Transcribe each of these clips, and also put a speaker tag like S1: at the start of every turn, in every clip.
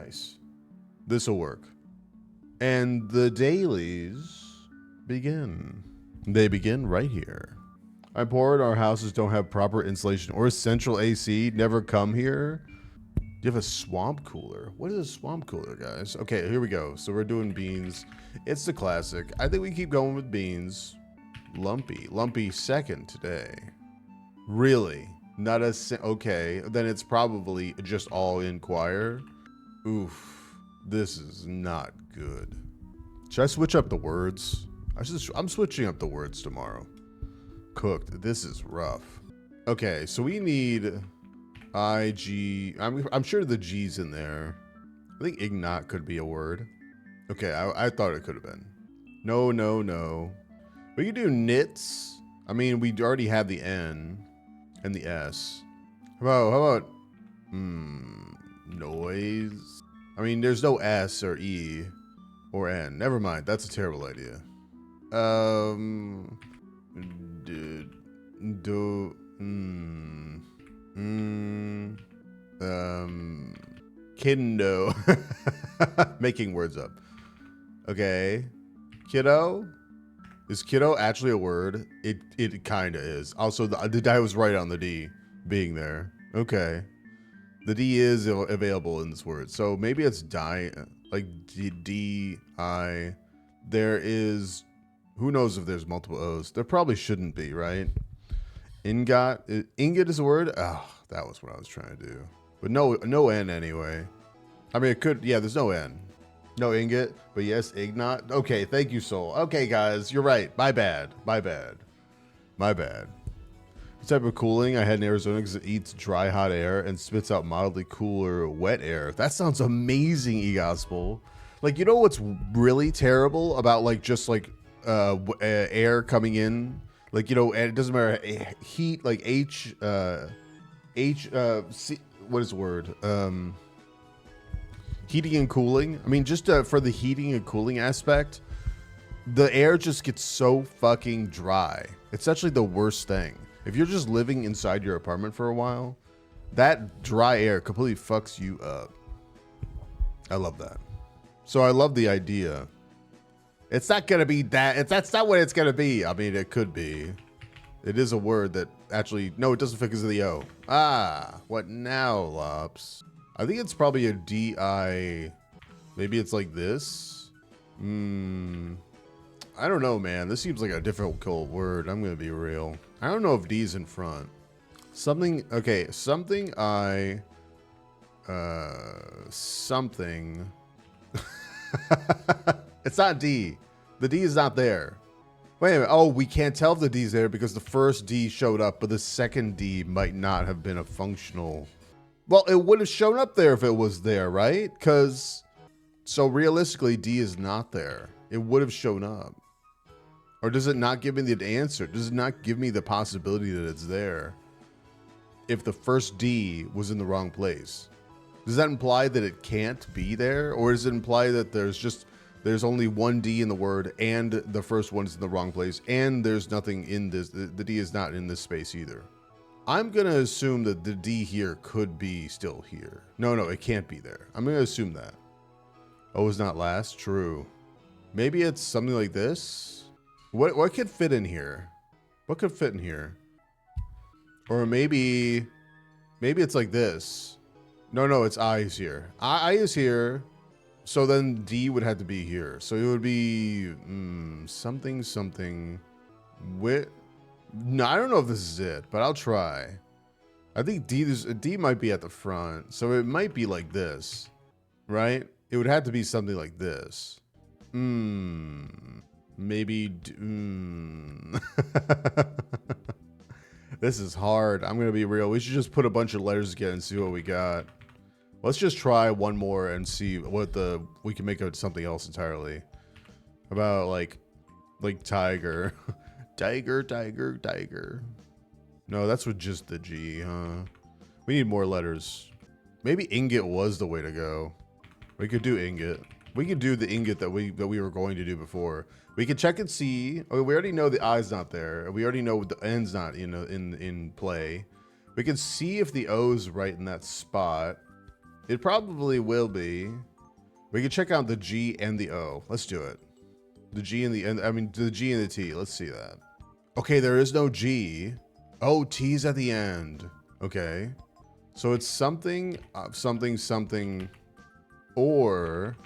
S1: Nice. This'll work. And the dailies begin. They begin right here. I'm bored. Our houses don't have proper insulation or central AC. Never come here. Do you have a swamp cooler? What is a swamp cooler, guys? Okay, here we go. So we're doing beans. It's the classic. I think we keep going with beans. Lumpy. Lumpy second today. Really? Not a... Okay, then it's probably just all inquire. Oof. This is not good. Should I switch up the words? I'm switching up the words tomorrow. Cooked. This is rough. Okay, so we need IG. I'm sure the G's in there. I think ignot could be a word. Okay, I thought it could have been. No, no, no. We could do knits. I mean, we already have the N and the S. How about noise? I mean, there's no S or E or N. Never mind. That's a terrible idea. Kiddo. Making words up. Okay. Kiddo? Is kiddo actually a word? It kinda is. Also, the guy was right on the D being there. Okay. The D is available in this word. So maybe it's like D-I. There is, who knows if there's multiple O's. There probably shouldn't be, right? Ingot is a word? Oh, that was what I was trying to do. But no N anyway. I mean, it could, yeah, there's no N. No ingot, but yes, ignot. Okay, thank you, Soul. Okay, guys, you're right. My bad. My bad. My bad. The type of cooling I had in Arizona because it eats dry, hot air and spits out mildly cooler, wet air. That sounds amazing, E-Gospel. Like, you know what's really terrible about, like, just, like, air coming in? Like, you know, and it doesn't matter, heat, like, C, what is the word? Heating and cooling. I mean, just for the heating and cooling aspect, the air just gets so fucking dry. It's actually the worst thing. If you're just living inside your apartment for a while, that dry air completely fucks you up. I love that. So I love the idea. It's not going to be that. That's not what it's going to be. I mean, it could be. It is a word that actually, no, it doesn't fit because of the O. Ah, what now, Lops? I think it's probably a D-I. Maybe it's like this. I don't know, man. This seems like a difficult word. I'm going to be real. I don't know if D's in front. Something. Okay. Something something. It's not D. The D is not there. Wait a minute. Oh, we can't tell if the D's there because the first D showed up, but the second D might not have been a functional. Well, it would have shown up there if it was there, right? Because, so realistically, D is not there. It would have shown up. Or does it not give me the answer? Does it not give me the possibility that it's there if the first D was in the wrong place? Does that imply that it can't be there? Or does it imply that there's only one D in the word and the first one's in the wrong place and there's nothing in this, the D is not in this space either? I'm going to assume that the D here could be still here. No, it can't be there. I'm going to assume that. O is not last. True. Maybe it's something like this. What could fit in here? What could fit in here? Or maybe it's like this. No, it's I is here. I is here. So then D would have to be here. So it would be something with. No, I don't know if this is it, but I'll try. I think D might be at the front, so it might be like this, right? It would have to be something like this. Maybe. This is hard. I'm gonna be real. We should just put a bunch of letters together and see what we got. Let's just try one more and see what we can make of something else entirely. About like tiger. Tiger. No, that's with just the G, huh? We need more letters. Maybe ingot was the way to go. We could do ingot. We could do the ingot that we were going to do before. We could check and see. Oh, we already know the I's not there. We already know the N's not in play. We can see if the O's right in that spot. It probably will be. We can check out the G and the O. Let's do it. The G and the G and the T. Let's see that. Okay, there is no G. Oh, T's at the end. Okay. So it's something, something, or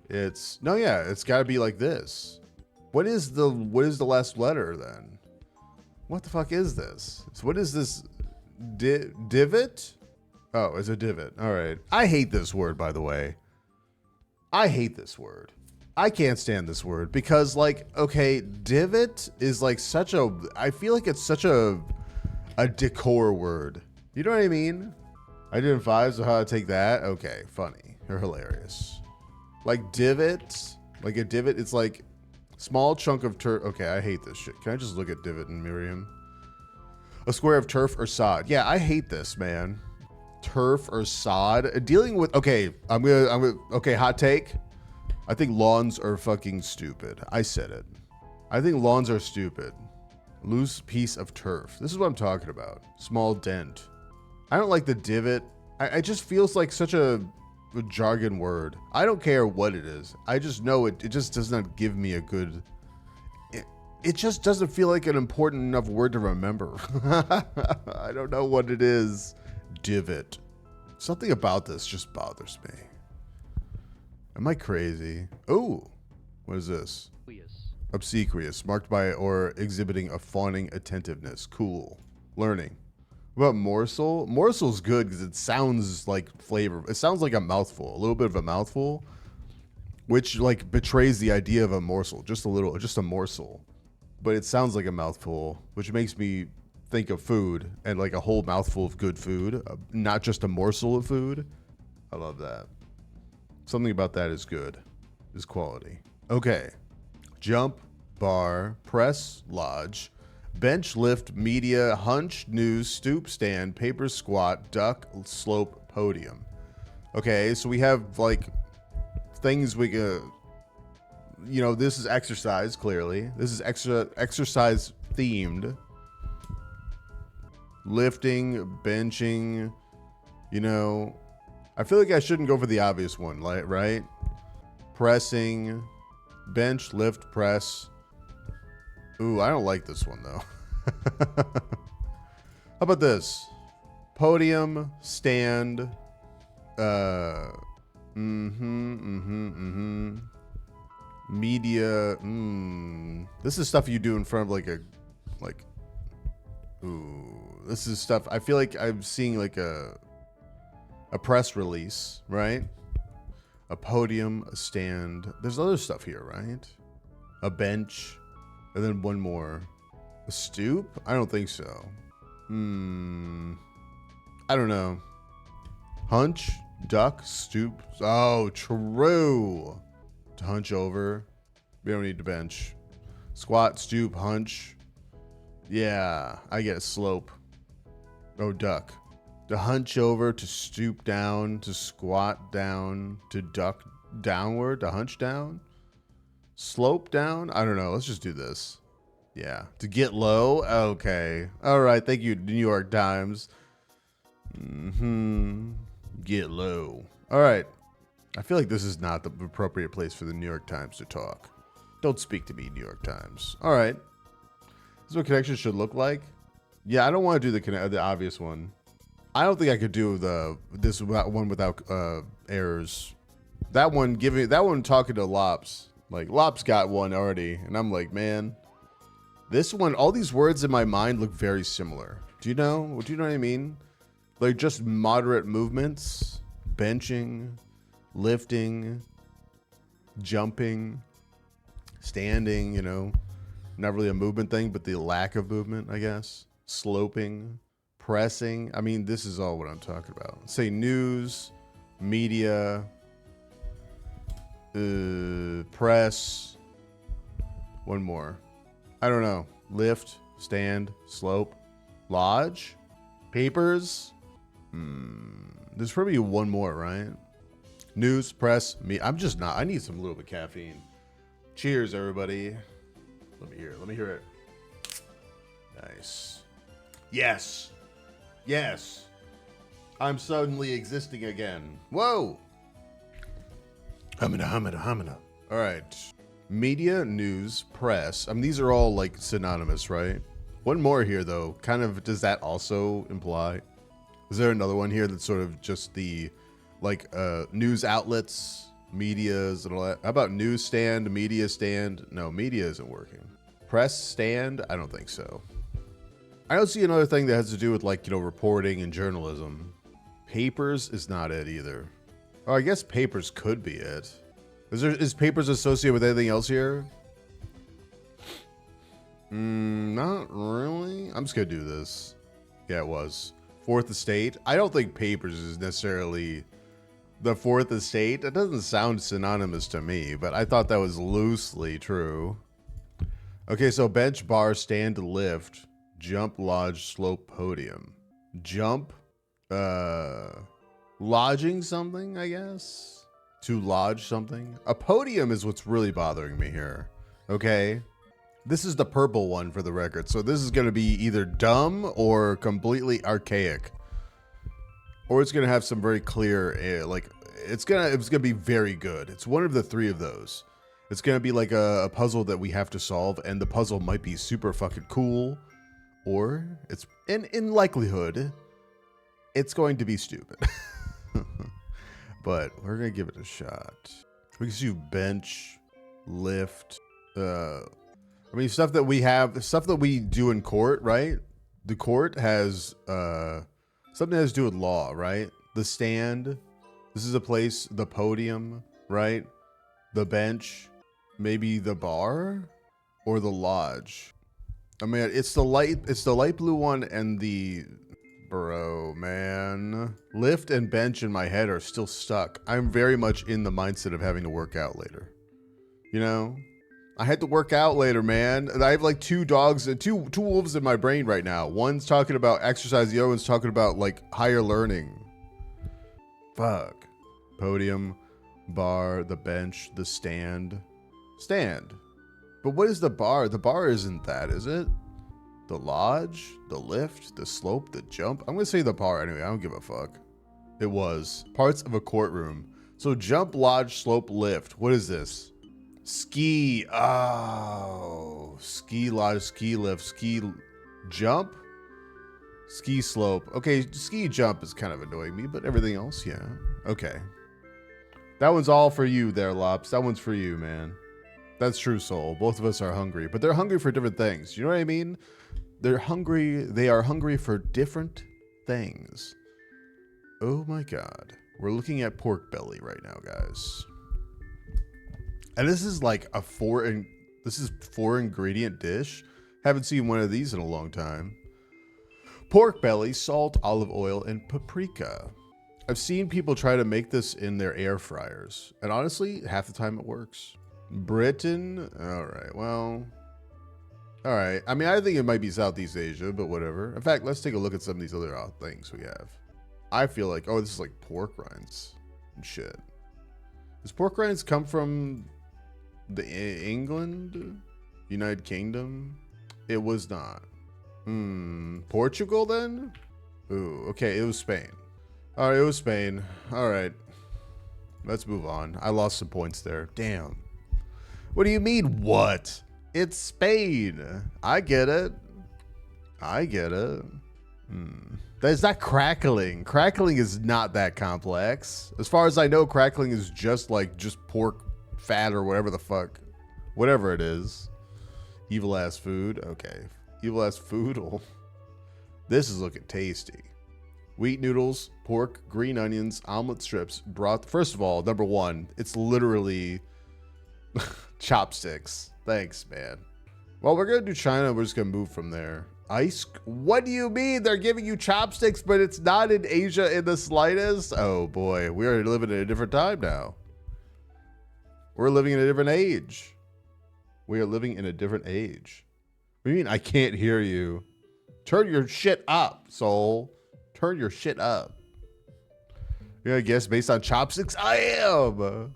S1: it's, no, yeah, it's got to be like this. What is the last letter then? What the fuck is this? So what is this? Divot? Oh, it's a divot. All right. I hate this word, by the way. I hate this word. I can't stand this word because, like, okay, divot is like such a, I feel like it's such a decor word. You know what I mean? I did in 5, so how to take that? Okay, funny or hilarious. Like divot, like a divot, it's like small chunk of turf. Okay, I hate this shit. Can I just look at divot in Miriam? A square of turf or sod. Yeah, I hate this, man. Turf or sod. Dealing with, okay, I'm gonna, okay, hot take. I think lawns are fucking stupid. I said it. I think lawns are stupid. Loose piece of turf. This is what I'm talking about. Small dent. I don't like the divot. I just feels like such a jargon word. I don't care what it is. I just know it just does not give me a good, it just doesn't feel like an important enough word to remember. I don't know what it is. Divot. Something about this just bothers me. Am I crazy? Oh, what is this? Obsequious, marked by or exhibiting a fawning attentiveness. Cool. Learning. What about morsel? Morsel's good because it sounds like flavor. It sounds like a mouthful, a little bit of a mouthful, which like betrays the idea of a morsel. Just a little, just a morsel. But it sounds like a mouthful, which makes me think of food and like a whole mouthful of good food, not just a morsel of food. I love that. Something about that is good, is quality. Okay. Jump, bar, press, lodge, bench, lift, media, hunch, news, stoop, stand, paper, squat, duck, slope, podium. Okay, so we have like things we can, you know, this is exercise, clearly. This is exercise themed. Lifting, benching, you know. I feel like I shouldn't go for the obvious one, like, right? Pressing, bench, lift, press. Ooh, I don't like this one though. How about this? Podium, stand, media, This is stuff you do in front of like a, like, ooh, this is stuff, I feel like I'm seeing like a press release, right? A podium, a stand. There's other stuff here, right? A bench, and then one more. A stoop? I don't think so. I don't know. Hunch, duck, stoop. Oh, true. To hunch over. We don't need to bench. Squat, stoop, hunch. Yeah, I get a slope. Oh, duck. To hunch over, to stoop down, to squat down, to duck downward, to hunch down, slope down. I don't know. Let's just do this. Yeah. To get low. Okay. All right. Thank you, New York Times. Get low. All right. I feel like this is not the appropriate place for the New York Times to talk. Don't speak to me, New York Times. All right. This is what connections should look like. Yeah, I don't want to do the obvious one. I don't think I could do this one without errors. That one talking to Lops. Like Lops got one already, and I'm like, man, this one, all these words in my mind look very similar. Do you know what I mean? Like just moderate movements, benching, lifting, jumping, standing, you know, not really a movement thing, but the lack of movement, I guess. Sloping, pressing. I mean, this is all what I'm talking about. Say news, media, press. One more. I don't know. Lift, stand, slope, lodge, papers. There's probably one more, right? News, press, me. I'm just not. I need some little bit of caffeine. Cheers, everybody. Let me hear it. Let me hear it. Nice. Yes. Yes. I'm suddenly existing again. Whoa. Hamina. All right. Media, news, press. I mean, these are all like synonymous, right? One more here though. Kind of, does that also imply? Is there another one here that's sort of just the like news outlets, medias and all that? How about newsstand, media stand? No, media isn't working. Press stand? I don't think so. I don't see another thing that has to do with like, you know, reporting and journalism. Papers is not it either. Oh, I guess papers could be it. Is papers associated with anything else here? Not really. I'm just gonna do this. Yeah, it was. Fourth estate. I don't think papers is necessarily the fourth estate. It doesn't sound synonymous to me, but I thought that was loosely true. Okay, so bench, bar, stand, lift, jump, lodge, slope, podium. Jump, lodging something, I guess? To lodge something. A podium is what's really bothering me here. Okay. This is the purple one for the record. So this is going to be either dumb or completely archaic. Or it's going to have some very clear, like, it's going to be very good. It's one of the three of those. It's going to be like a puzzle that we have to solve, and the puzzle might be super fucking cool. Or it's, in likelihood, it's going to be stupid. But we're going to give it a shot. We can do bench, lift, I mean, stuff that we have, stuff that we do in court, right? The court has something that has to do with law, right? The stand, this is a place, the podium, right? The bench, maybe the bar or the lodge. I mean, it's the light blue one and the, bro, man. Lift and bench in my head are still stuck. I'm very much in the mindset of having to work out later. You know? I had to work out later, man. And I have like two dogs and two wolves in my brain right now. One's talking about exercise, the other one's talking about like higher learning. Fuck. Podium, bar, the bench, the stand. Stand. But what is the bar? The bar isn't that, is it? The lodge, the lift, the slope, the jump. I'm gonna say the bar anyway. I don't give a fuck. It was. Parts of a courtroom. So jump, lodge, slope, lift. What is this? Ski. Oh, ski lodge, ski lift, ski jump, ski slope. Okay, ski jump is kind of annoying me, but everything else, yeah. Okay. That one's all for you there, Lops. That one's for you, man. That's true, Soul. Both of us are hungry, but they're hungry for different things. You know what I mean? They're hungry. They are hungry for different things. Oh my God. We're looking at pork belly right now, guys. And this is like a four ingredient dish. Haven't seen one of these in a long time. Pork belly, salt, olive oil, and paprika. I've seen people try to make this in their air fryers. And honestly, half the time it works. Britain. All right, well. All right. I mean, I think it might be Southeast Asia, but whatever. In fact, let's take a look at some of these other things we have. I feel like, oh, this is like pork rinds and shit. Does pork rinds come from England? United Kingdom? It was not. Portugal then? Ooh, okay, it was Spain. All right, it was Spain. All right. Let's move on. I lost some points there. Damn. What do you mean, what? It's Spain. I get it. I get it. That's not crackling. Crackling is not that complex. As far as I know, crackling is just pork fat or whatever the fuck. Whatever it is. Evil ass food. Okay. Evil ass food. This is looking tasty. Wheat noodles, pork, green onions, omelet strips, broth. First of all, number one, it's literally chopsticks. Thanks, man. Well, we're going to do China. We're just going to move from there. Ice. What do you mean? They're giving you chopsticks, but it's not in Asia in the slightest? Oh, boy. We are living in a different time now. We're living in a different age. We are living in a different age. What do you mean I can't hear you? Turn your shit up, soul. Turn your shit up. Yeah, I guess based on chopsticks, I am.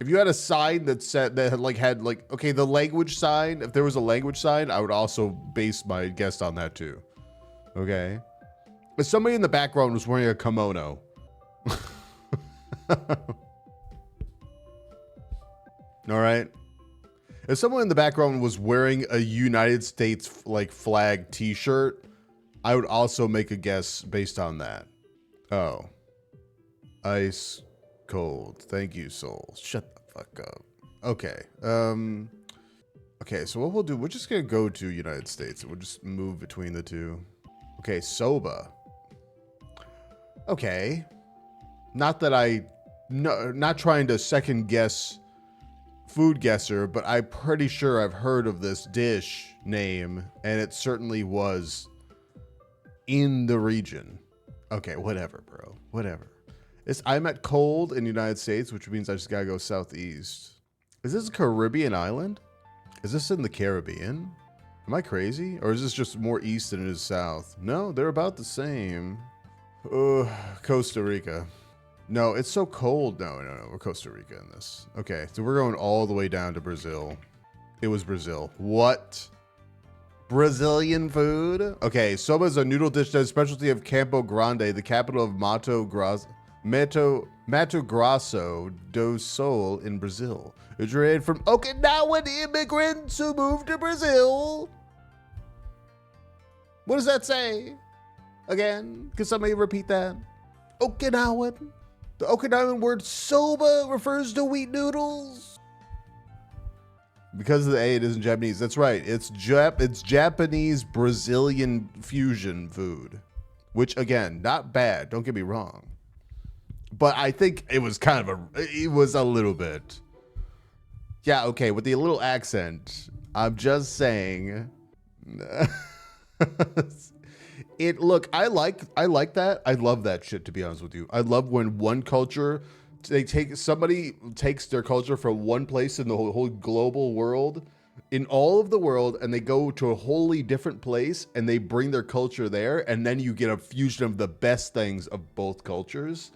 S1: If you had a sign that said that had okay, the language sign, if there was a language sign, I would also base my guess on that too. Okay. But somebody in the background was wearing a kimono. All right. If someone in the background was wearing a United States like flag t-shirt, I would also make a guess based on that. Oh. Ice cold. Thank you, Soul. Shut the fuck up. Okay. Okay, so what we'll do, we're just gonna go to United States. We'll just move between the two. Okay, soba. Okay. Not that not trying to second guess FoodGuessr, but I'm pretty sure I've heard of this dish name, and it certainly was in the region. Okay, whatever, bro. Whatever. I'm at cold in the United States, which means I just gotta go southeast. Is this a Caribbean island? Is this in the Caribbean? Am I crazy? Or is this just more east than it is south? No, they're about the same. Costa Rica. No, it's so cold. No, we're Costa Rica in this. Okay, so we're going all the way down to Brazil. It was Brazil. What? Brazilian food? Okay, soba is a noodle dish that is a specialty of Campo Grande, the capital of Mato Grosso do Sul in Brazil. It originated from Okinawan immigrants who moved to Brazil. What does that say? Again, can somebody repeat that? Okinawan. The Okinawan word soba refers to wheat noodles. Because of the A, it isn't Japanese. That's right. It's Japanese Brazilian fusion food, which again, not bad. Don't get me wrong, but I think it was it was a little bit. Yeah, okay, with the little accent. I'm just saying. Look, I like that. I love that shit, to be honest with you. I love when one culture, somebody takes their culture from one place in the whole global world, in all of the world, and they go to a wholly different place and they bring their culture there, and then you get a fusion of the best things of both cultures.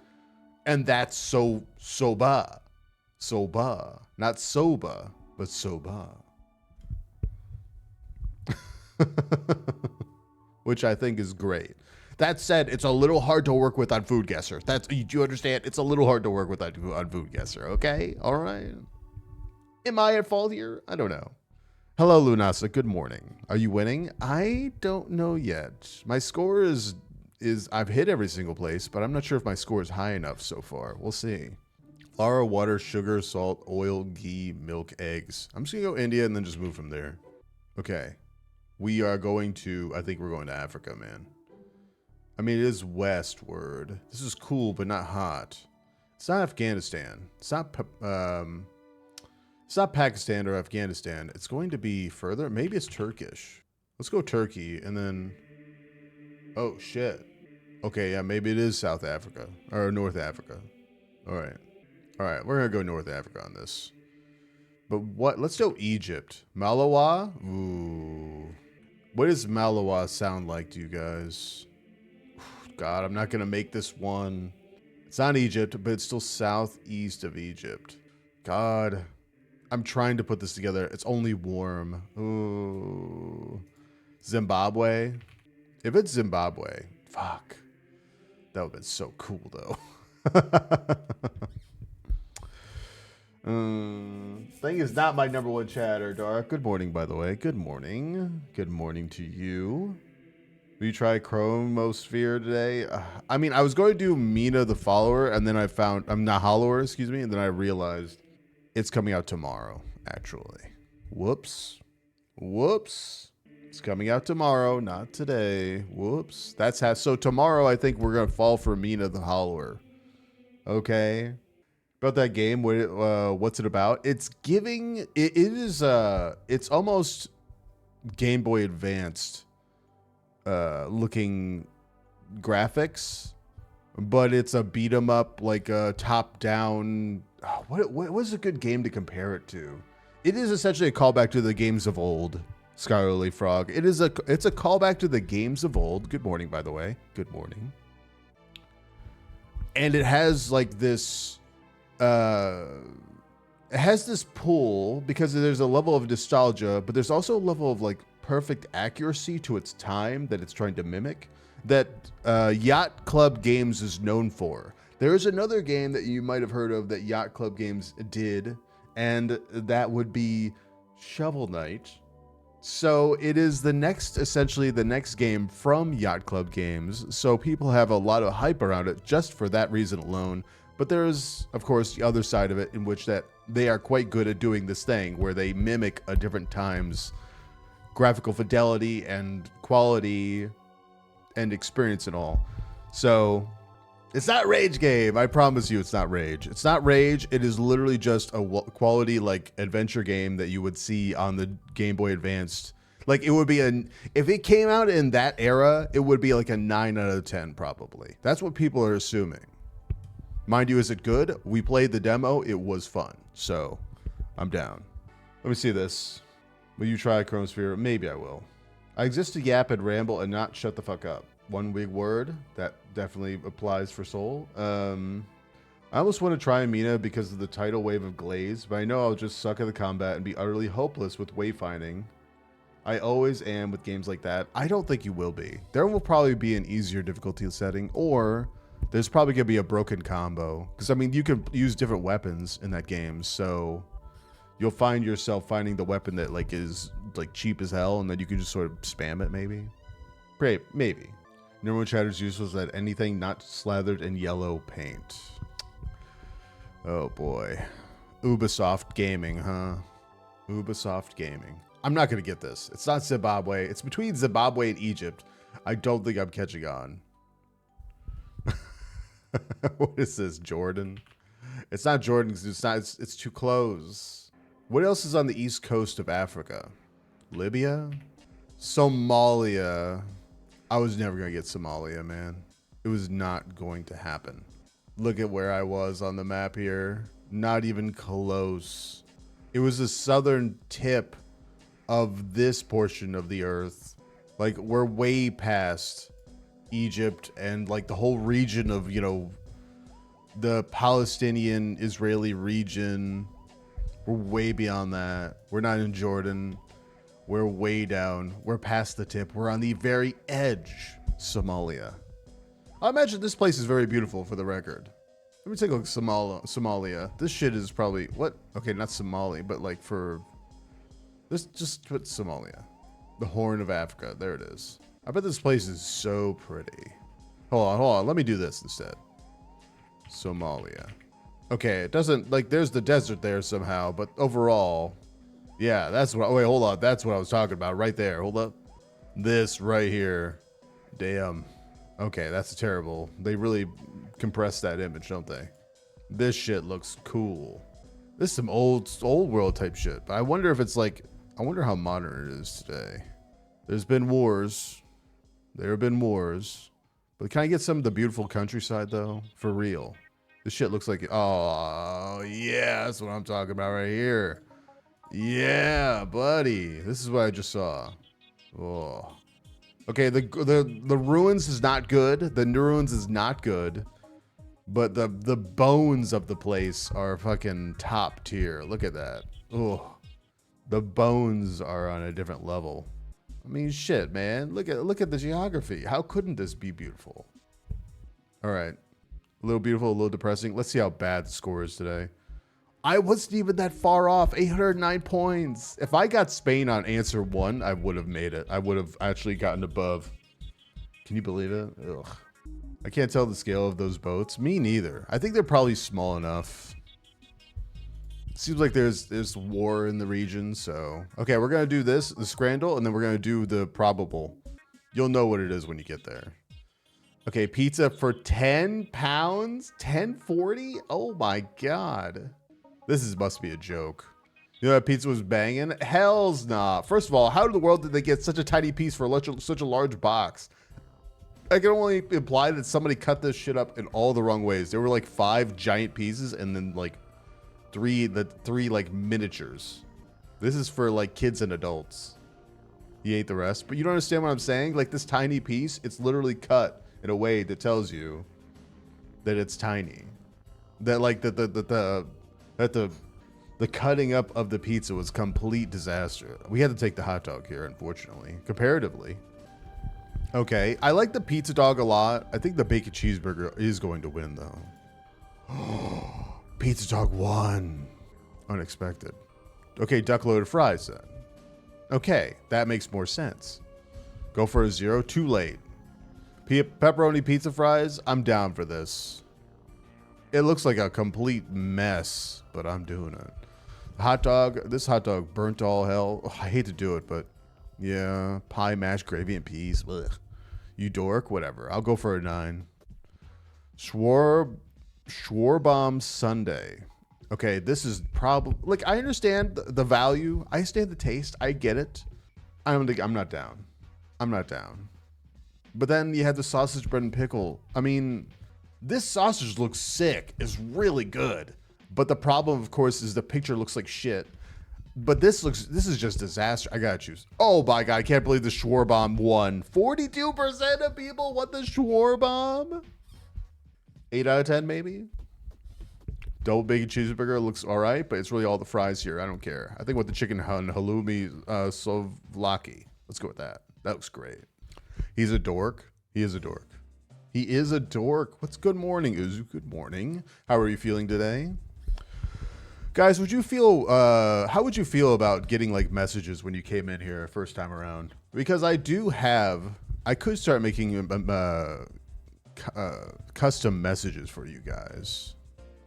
S1: And that's soba. Soba. Not soba, but soba. Which I think is great. That said, it's a little hard to work with on FoodGuessr. Do you understand? It's a little hard to work with on FoodGuessr, okay? All right. Am I at fault here? I don't know. Hello, Lunasa. Good morning. Are you winning? I don't know yet. My score is I've hit every single place, but I'm not sure if my score is high enough so far. We'll see. Flour, water, sugar, salt, oil, ghee, milk, eggs. I'm just gonna go India and then just move from there. Okay. We are going to, I think we're going to Africa, man. I mean, it is westward. This is cool, but not hot. It's not Afghanistan. It's not Pakistan or Afghanistan. It's going to be further. Maybe it's Turkish. Let's go Turkey and then, oh shit. Okay, yeah, maybe it is South Africa or North Africa. All right. All right, we're going to go North Africa on this. But what? Let's go Egypt. Malawa? Ooh. What does Malawa sound like to you guys? God, I'm not going to make this one. It's not Egypt, but it's still southeast of Egypt. God, I'm trying to put this together. It's only warm. Ooh. Zimbabwe? If it's Zimbabwe, fuck. That would have been so cool, though. Thing is not my number one chatter, Dark. Good morning, by the way. Good morning. Good morning to you. Will you try Chromosphere today? I mean, I was going to do Mina the Follower, and then I found... I'm not Hollower, excuse me, and then I realized it's coming out tomorrow, actually. Whoops. Whoops. It's coming out tomorrow, not today. Whoops. So tomorrow, I think we're going to fall for Mina the Hollower. Okay? About that game, what's it about? It's giving... It's almost Game Boy Advanced looking graphics, but it's a beat 'em up, like a top down. What was a good game to compare it to? It is essentially a callback to the games of old. Scholarly Frog. It's a callback to the games of old. Good morning, by the way. Good morning. And it has like this. It has this pull because there's a level of nostalgia, but there's also a level of like perfect accuracy to its time that it's trying to mimic that Yacht Club Games is known for. There is another game that you might have heard of that Yacht Club Games did, and that would be Shovel Knight. So it is essentially the next game from Yacht Club Games. So people have a lot of hype around it just for that reason alone. But there's, of course, the other side of it in which that they are quite good at doing this thing where they mimic a different time's graphical fidelity and quality and experience and all. So it's not Rage game. I promise you it's not Rage. It's not Rage. It is literally just a quality like adventure game that you would see on the Game Boy Advanced. Like it would be if it came out in that era, it would be like a 9 out of 10 probably. That's what people are assuming. Mind you, is it good? We played the demo. It was fun. So I'm down. Let me see this. Will you try Chronosphere? Maybe I will. I exist to yap and ramble and not shut the fuck up. One big word that definitely applies for Soul. I almost want to try Amina because of the tidal wave of glaze, but I know I'll just suck at the combat and be utterly hopeless with wayfinding. I always am with games like that. I don't think you will be. There will probably be an easier difficulty setting, or there's probably gonna be a broken combo. Because I mean, you can use different weapons in that game, so you'll find yourself finding the weapon that like is like cheap as hell, and then you can just sort of spam it. Great, maybe. Number one chatter's useless at anything not slathered in yellow paint. Oh boy. Ubisoft Gaming, huh? Ubisoft Gaming. I'm not going to get this. It's not Zimbabwe. It's between Zimbabwe and Egypt. I don't think I'm catching on. What is this, Jordan? It's not Jordan because it's too close. What else is on the east coast of Africa? Libya? Somalia. I was never going to get Somalia, man. It was not going to happen. Look at where I was on the map here. Not even close. It was the southern tip of this portion of the earth. Like, we're way past Egypt and like the whole region of, you know, the Palestinian Israeli region. We're way beyond that. We're not in Jordan. We're way down. We're past the tip. We're on the very edge. Somalia. I imagine this place is very beautiful, for the record. Let me take a look at Somalia. This shit is probably... What? Okay, not Somali, but like for... Let's just put Somalia. The Horn of Africa. There it is. I bet this place is so pretty. Hold on. Let me do this instead. Somalia. Okay, it doesn't... Like, there's the desert there somehow, but overall... Yeah, that's what... Wait, hold on. That's what I was talking about right there. Hold up. This right here. Damn. Okay, that's terrible. They really compressed that image, don't they? This shit looks cool. This is some old world type shit. But I wonder if it's like... I wonder how modern it is today. There's been wars. There have been wars. But can I get some of the beautiful countryside, though? For real. This shit looks like... Oh, yeah. That's what I'm talking about right here. Yeah, buddy. This is what I just saw. Oh. Okay, the ruins is not good. The ruins is not good. But the bones of the place are fucking top tier. Look at that. Oh. The bones are on a different level. I mean, shit, man. Look at the geography. How couldn't this be beautiful? All right. A little beautiful, a little depressing. Let's see how bad the score is today. I wasn't even that far off. 809 points. If I got Spain on answer 1, I would have made it. I would have actually gotten above. Can you believe it? Ugh. I can't tell the scale of those boats. Me neither. I think they're probably small enough. Seems like there's war in the region, so... Okay, we're going to do this, the Scrandle, and then we're going to do the Probable. You'll know what it is when you get there. Okay, pizza for 10 pounds? 10.40? Oh my god. This must be a joke. You know that pizza was banging? Hell's nah. First of all, how in the world did they get such a tiny piece for such a large box? I can only imply that somebody cut this shit up in all the wrong ways. There were like 5 giant pieces and then like three like miniatures. This is for like kids and adults. He ate the rest, but you don't understand what I'm saying? Like this tiny piece, it's literally cut in a way that tells you that it's tiny. That like that the The cutting up of the pizza was complete disaster. We had to take the hot dog here, unfortunately, comparatively. Okay, I like the pizza dog a lot. I think the bacon cheeseburger is going to win, though. Pizza dog won. Unexpected. Okay, duck loaded fries then. Okay, that makes more sense. Go for a 0. Too late. Pepperoni pizza fries. I'm down for this. It looks like a complete mess, but I'm doing it. Hot dog. This hot dog burnt all hell. Oh, I hate to do it, but yeah. Pie, mashed gravy, and peas. Ugh. You dork. Whatever. I'll go for a 9. Schwarbomb Sundae. Okay, this is probably like I understand the value. I understand the taste. I get it. I'm not down. I'm not down. But then you have the sausage, bread, and pickle. I mean, this sausage looks sick. It's really good. But the problem, of course, is the picture looks like shit. But this is just disaster. I gotta choose. Oh my God, I can't believe the Schwarbomb won. 42% of people want the Schwarbomb. 8 out of 10, maybe. Double bacon cheeseburger looks all right, but it's really all the fries here. I don't care. I think with the chicken halloumi souvlaki. Let's go with that. That looks great. He's a dork. He is a dork. He is a dork. What's good morning, Uzu? Good morning. How are you feeling today? Guys, would you feel, how would you feel about getting like messages when you came in here first time around? Because I could start making custom messages for you guys.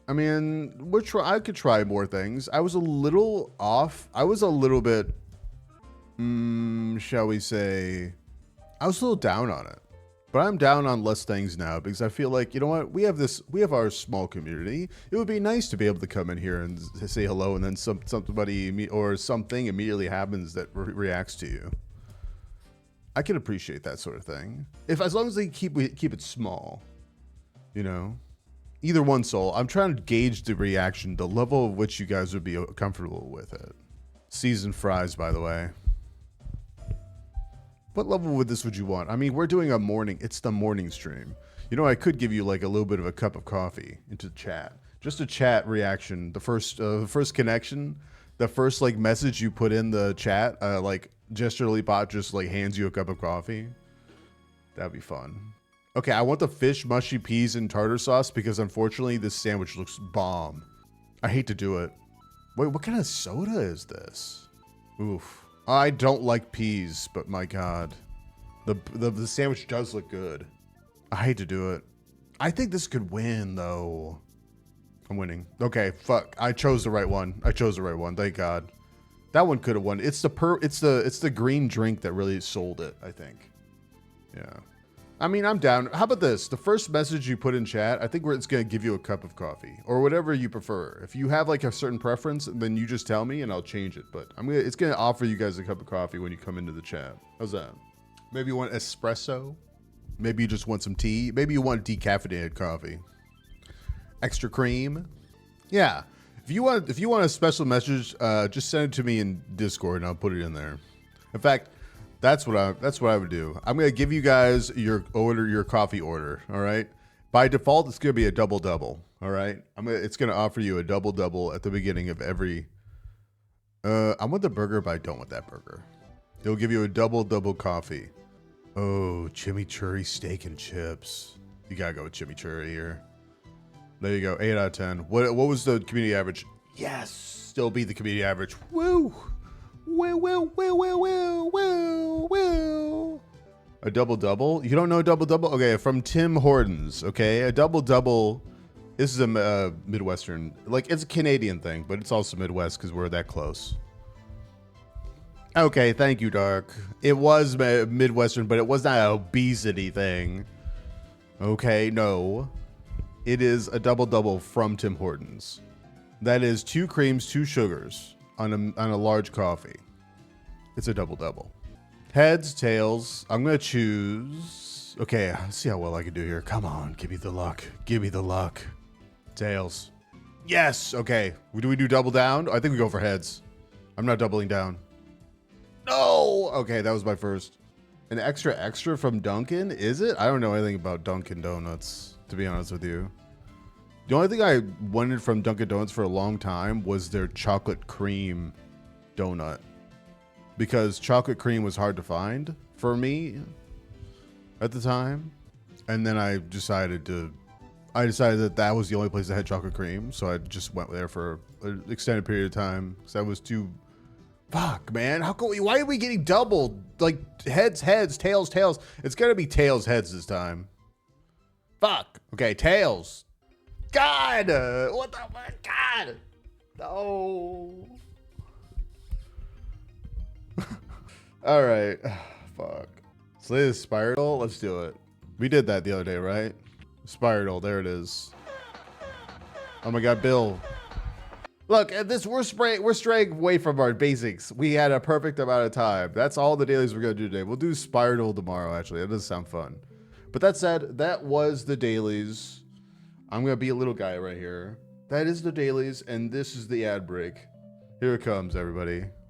S1: I mean, I could try more things. I was a little off. I was a little bit, shall we say, I was a little down on it. But I'm down on less things now because I feel like, you know what? We have our small community. It would be nice to be able to come in here and say hello, and then somebody or something immediately happens that reacts to you. I can appreciate that sort of thing. As long as they keep it small, you know. Either one, soul. I'm trying to gauge the reaction, the level of which you guys would be comfortable with it. Seasoned fries, by the way. What level would you want? I mean, we're doing it's the morning stream. You know, I could give you like a little bit of a cup of coffee into the chat. Just a chat reaction. The first connection, the first like message you put in the chat, like gesturally bot just like hands you a cup of coffee. That'd be fun. Okay, I want the fish, mushy peas, and tartar sauce because unfortunately this sandwich looks bomb. I hate to do it. Wait, what kind of soda is this? Oof. I don't like peas, but my God. The sandwich does look good. I hate to do it. I think this could win, though. I'm winning. Okay, fuck. I chose the right one. Thank God. That one could have won. It's the green drink that really sold it, I think. Yeah. I mean, I'm down. How about this? The first message you put in chat, I think it's going to give you a cup of coffee or whatever you prefer. If you have like a certain preference, then you just tell me and I'll change it. But it's going to offer you guys a cup of coffee when you come into the chat. How's that? Maybe you want espresso. Maybe you just want some tea. Maybe you want decaffeinated coffee. Extra cream. Yeah. If you want a special message, just send it to me in Discord and I'll put it in there. In fact, that's what I would do. I'm gonna give you guys your coffee order. All right. By default, it's gonna be a double. All right. It's gonna offer you a double at the beginning of every. I want the burger, but I don't want that burger. It'll give you a double coffee. Oh, chimichurri steak and chips. You gotta go with chimichurri here. There you go. 8 out of 10. What was the community average? Yes, still beat the community average. Woo. Woo. A double. You don't know a double? Okay, from Tim Hortons. Okay, a double. This is a Midwestern, like it's a Canadian thing, but it's also Midwest because we're that close. Okay, thank you, Dark. It was Midwestern, but it was not an obesity thing. Okay, no. It is a double from Tim Hortons. That is 2 creams, 2 sugars on a large coffee. It's a double. Heads, tails. I'm gonna choose. Okay, let's see how well I can do here. Come on, give me the luck. Tails. Yes. Okay. Do we do double down? I think we go for heads. I'm not doubling down. No. Okay, that was my first. An extra from Dunkin', is it? I don't know anything about Dunkin' Donuts, to be honest with you. The only thing I wanted from Dunkin' Donuts for a long time was their chocolate cream donut. Because chocolate cream was hard to find for me at the time. And then I decided that that was the only place that had chocolate cream. So I just went there for an extended period of time. Because I was too... Fuck, man. Why are we getting doubled? Like, heads, tails. It's gonna be tails, heads this time. Fuck. Okay, tails. God! What the fuck? God! No. Alright. Fuck. So this is Spiral. Let's do it. We did that the other day, right? Spiral. There it is. Oh my god, Bill. Look, at this we're straying away from our basics. We had a perfect amount of time. That's all the dailies we're gonna do today. We'll do Spiral tomorrow, actually. That does sound fun. But that said, that was the dailies. I'm gonna be a little guy right here. That is the dailies, and this is the ad break. Here it comes, everybody.